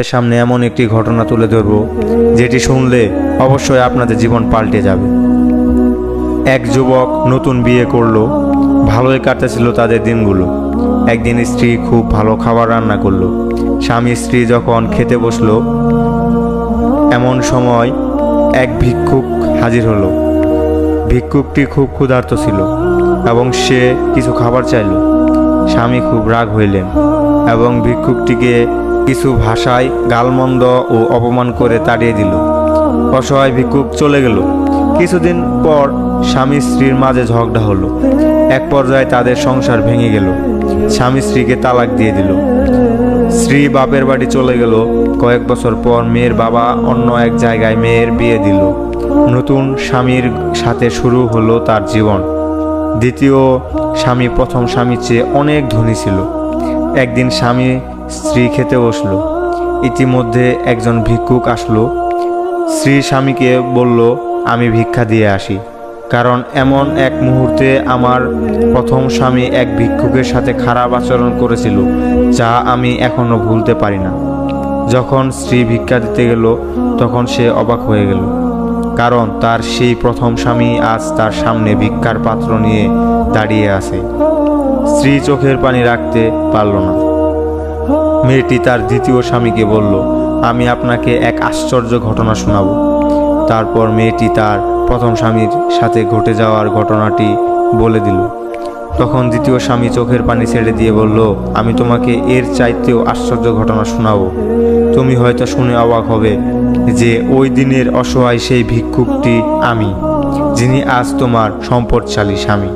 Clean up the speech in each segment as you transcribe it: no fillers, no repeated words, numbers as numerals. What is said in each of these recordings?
সামনে এমন একটি ঘটনা তুলে ধরব যেটি শুনলে অবশ্যই আপনাদের জীবন পাল্টে যাবে। এক যুবক নতুন বিয়ে করলো, ভালোই কাটতেছিল তাদের দিনগুলো। একদিন স্ত্রী খুব ভালো খাবার রান্না করলো। স্বামী স্ত্রী যখন খেতে বসলো, এমন সময় এক ভিক্ষুক হাজির হলো। ভিক্ষুকটি খুব ক্ষুধার্ত ছিল এবং সে কিছু খাবার চাইল। স্বামী খুব রাগ হইলেন এবং ভিক্ষুকটিকে কিছু ভাষায় গালমন্দ ও অপমান করে তাড়িয়ে দিল। অসহায় ভিক্ষুক চলে গেল। কিছুদিন পর স্বামী স্ত্রীর মাঝে ঝগড়া হলো। এক পর্যায়ে তাদের সংসার ভেঙে গেল। স্বামী স্ত্রীকে তালাক দিয়ে দিল। স্ত্রী বাপের বাড়ি চলে গেল। কয়েক বছর পর মেয়ের বাবা অন্য এক জায়গায় মেয়ের বিয়ে দিল। নতুন স্বামীর সাথে শুরু হলো তার জীবন। দ্বিতীয় স্বামী প্রথম স্বামীর চেয়ে অনেক ধনী ছিল। একদিন স্বামী স্ত্রী খেতে বসলো। ইতিমধ্যে একজন ভিক্ষুক আসলো। স্ত্রী স্বামীকে বলল, আমি ভিক্ষা দিয়ে আসি, কারণ এমন এক মুহূর্তে আমার প্রথম স্বামী এক ভিক্ষুকের সাথে খারাপ আচরণ করেছিল, যা আমি এখনো ভুলতে পারি না। যখন স্ত্রী ভিক্ষা দিতে গেল তখন সে অবাক হয়ে গেল, কারণ তার সেই প্রথম স্বামী আজ তার সামনে ভিক্ষার পাত্র নিয়ে দাঁড়িয়ে আছে। স্ত্রী চোখের পানি রাখতে পারল না। মেয়েটি তার দ্বিতীয় স্বামীকে বলল, আমি আপনাকে এক আশ্চর্য ঘটনা শোনাবো। তারপর মেয়েটি তার প্রথম স্বামীর সাথে ঘটে যাওয়ার ঘটনাটি বলে দিল। তখন দ্বিতীয় স্বামী চোখের পানি ছেড়ে দিয়ে বলল, আমি তোমাকে এর চাইতেও আশ্চর্য ঘটনা শোনাবো। তুমি হয়তো শুনে অবাক হবে যে ওই দিনের অসহায় সেই ভিক্ষুকটি আমি, যিনি আজ তোমার সম্পদশালী স্বামী।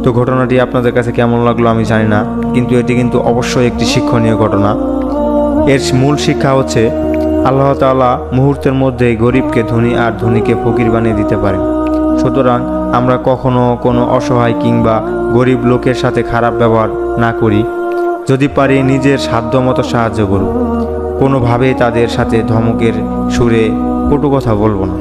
তো ঘটনাটি আপনাদের কাছে কেমন লাগলো আমি জানি না, কিন্তু এটি কিন্তু অবশ্যই একটি শিক্ষণীয় ঘটনা। এর মূল শিক্ষা হচ্ছে, আল্লাহ তাআলা মুহূর্তের মধ্যেই গরিবকে ধনী আর ধনীকে ফকির বানিয়ে দিতে পারেন। সুতরাং আমরা কখনো কোনো অসহায় কিংবা গরিব লোকের সাথে খারাপ ব্যবহার না করি। যদি পারি নিজের সাধ্যমতো সাহায্য করব। কোনোভাবেই তাদের সাথে ধমকের সুরে কটু কথা বলবো না।